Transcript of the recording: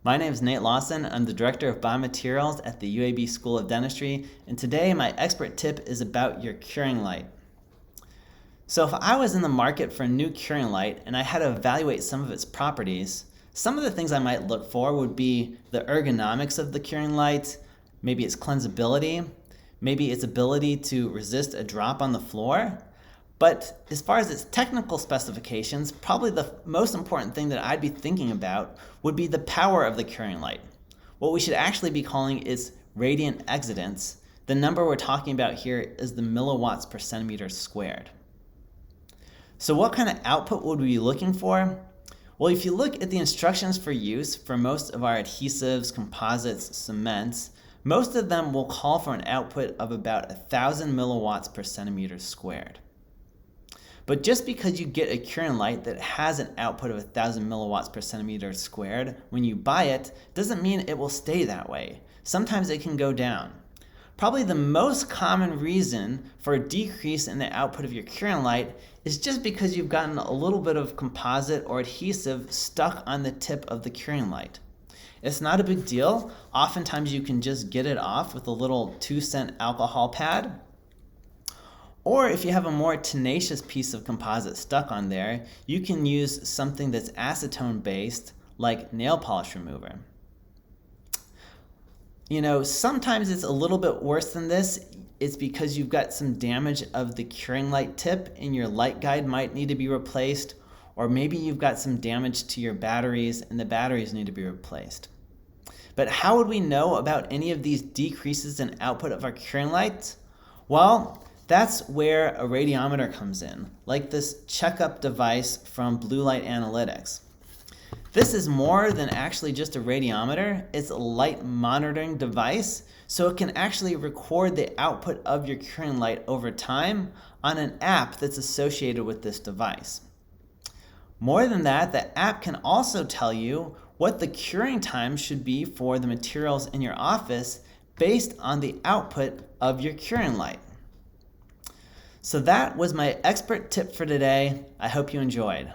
My name is Nate Lawson. I'm the Director of Biomaterials at the UAB School of Dentistry, and today my expert tip is about your curing light. So if I was in the market for a new curing light and I had to evaluate some of its properties, some of the things I might look for would be the ergonomics of the curing light, maybe its cleansability, maybe its ability to resist a drop on the floor. But as far as its technical specifications, probably the most important thing that I'd be thinking about would be the power of the curing light. What we should actually be calling is radiant exitance. The number we're talking about here is the milliwatts per centimeter squared. So what kind of output would we be looking for? Well, if you look at the instructions for use for most of our adhesives, composites, cements, most of them will call for an output of about 1,000 milliwatts per centimeter squared. But just because you get a curing light that has an output of 1,000 milliwatts per centimeter squared when you buy it, doesn't mean it will stay that way. Sometimes it can go down. Probably the most common reason for a decrease in the output of your curing light is just because you've gotten a little bit of composite or adhesive stuck on the tip of the curing light. It's not a big deal. Oftentimes you can just get it off with a little 2-cent alcohol pad. Or if you have a more tenacious piece of composite stuck on there, you can use something that's acetone based, like nail polish remover. Sometimes it's a little bit worse than this. It's because you've got some damage of the curing light tip and your light guide might need to be replaced, or maybe you've got some damage to your batteries and the batteries need to be replaced. But how would we know about any of these decreases in output of our curing lights? Well, that's where a radiometer comes in, like this checkup device from Blue Light Analytics. This is more than actually just a radiometer. It's a light monitoring device, so it can actually record the output of your curing light over time on an app that's associated with this device. More than that, the app can also tell you what the curing time should be for the materials in your office based on the output of your curing light. So that was my expert tip for today. I hope you enjoyed.